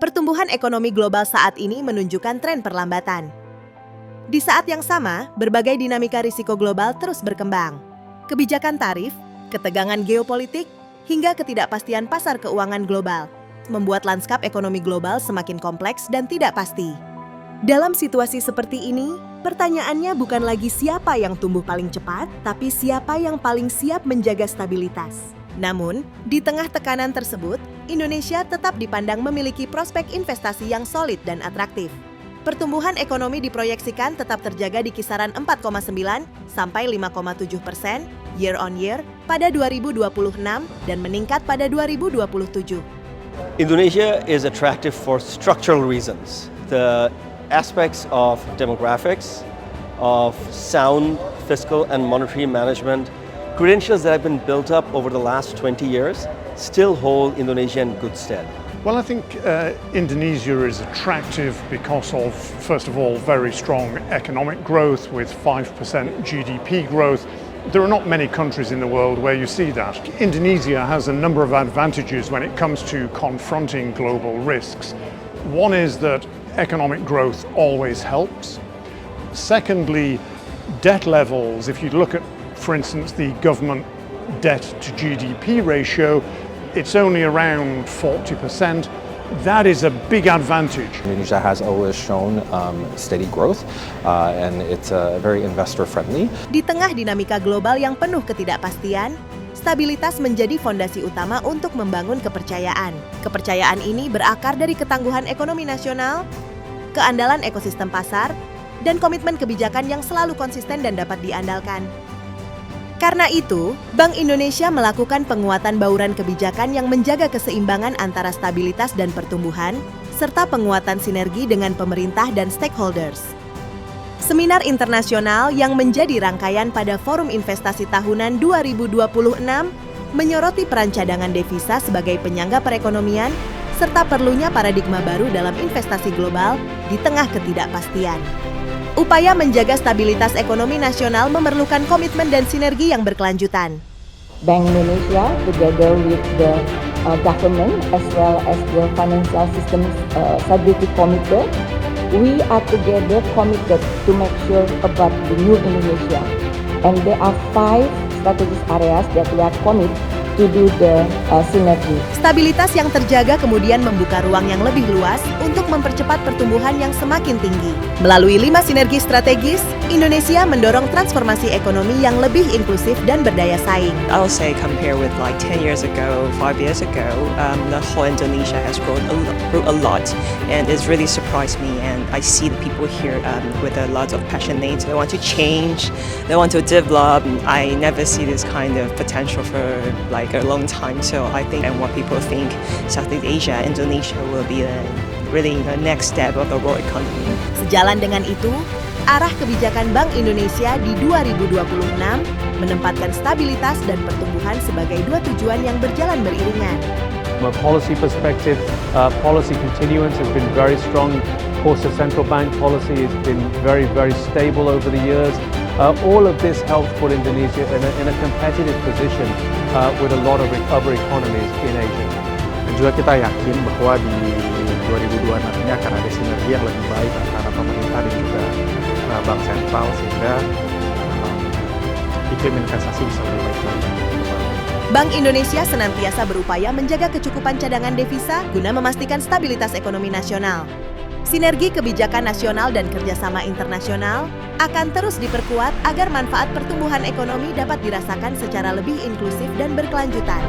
Pertumbuhan ekonomi global saat ini menunjukkan tren perlambatan. Di saat yang sama, berbagai dinamika risiko global terus berkembang. Kebijakan tarif, ketegangan geopolitik, hingga ketidakpastian pasar keuangan global membuat lanskap ekonomi global semakin kompleks dan tidak pasti. Dalam situasi seperti ini, pertanyaannya bukan lagi siapa yang tumbuh paling cepat, tapi siapa yang paling siap menjaga stabilitas. Namun, di tengah tekanan tersebut, Indonesia tetap dipandang memiliki prospek investasi yang solid dan atraktif. Pertumbuhan ekonomi diproyeksikan tetap terjaga di kisaran 4,9 sampai 5,7% year on year pada 2026 dan meningkat pada 2027. Indonesia is attractive for structural reasons. The aspects of demographics, of sound fiscal and monetary management, credentials that have been built up over the last 20 years still hold Indonesia in good stead. Well, I think Indonesia is attractive because of, first of all, very strong economic growth with 5% GDP growth. There are not many countries in the world where you see that. Indonesia has a number of advantages when it comes to confronting global risks. One is that economic growth always helps. Secondly, debt levels, if you look at, for instance, the government debt to GDP ratio, it's only around 40%. That is a big advantage. Indonesia has always shown steady growth and it's very investor-friendly. Di tengah dinamika global yang penuh ketidakpastian, stabilitas menjadi fondasi utama untuk membangun kepercayaan. Kepercayaan ini berakar dari ketangguhan ekonomi nasional, keandalan ekosistem pasar, dan komitmen kebijakan yang selalu konsisten dan dapat diandalkan. Karena itu, Bank Indonesia melakukan penguatan bauran kebijakan yang menjaga keseimbangan antara stabilitas dan pertumbuhan, serta penguatan sinergi dengan pemerintah dan stakeholders. Seminar internasional yang menjadi rangkaian pada Forum Investasi Tahunan 2026 menyoroti peran cadangan devisa sebagai penyangga perekonomian, serta perlunya paradigma baru dalam investasi global di tengah ketidakpastian. Upaya menjaga stabilitas ekonomi nasional memerlukan komitmen dan sinergi yang berkelanjutan. Bank Indonesia, together with the government as well as the Financial System Stability Committee, we are together committed to make sure about the new Indonesia. And there are 5 strategic areas that we are committed to do the synergy. Stabilitas yang terjaga kemudian membuka ruang yang lebih luas untuk mempercepat pertumbuhan yang semakin tinggi. Melalui 5 sinergi strategis, Indonesia mendorong transformasi ekonomi yang lebih inklusif dan berdaya saing. I'll say compare with like 10 years ago, 5 years ago, the whole Indonesia has grown a lot, and it's really surprised me. And I see the people here with a lot of passionate. They want to change, they want to develop. I never see this kind of potential for like a long time. So I think, and what people think, Southeast Asia, Indonesia will be really the next step of the world economy. Sejalan dengan itu, arah kebijakan Bank Indonesia di 2026 menempatkan stabilitas dan pertumbuhan sebagai 2 tujuan yang berjalan beriringan. From a policy perspective, policy continuance has been very strong. Of course, the central bank policy has been very, very stable over the years. All of this helps put Indonesia in a competitive position with a lot of other economies in Asia. Dan juga kita yakin bahwa di 2026 ini akan ada sinergi yang lebih baik antara pemerintah dan juga bank sentral sehingga iklim investasi bisa lebih baik lagi. Bank Indonesia senantiasa berupaya menjaga kecukupan cadangan devisa guna memastikan stabilitas ekonomi nasional. Sinergi kebijakan nasional dan kerjasama internasional akan terus diperkuat agar manfaat pertumbuhan ekonomi dapat dirasakan secara lebih inklusif dan berkelanjutan.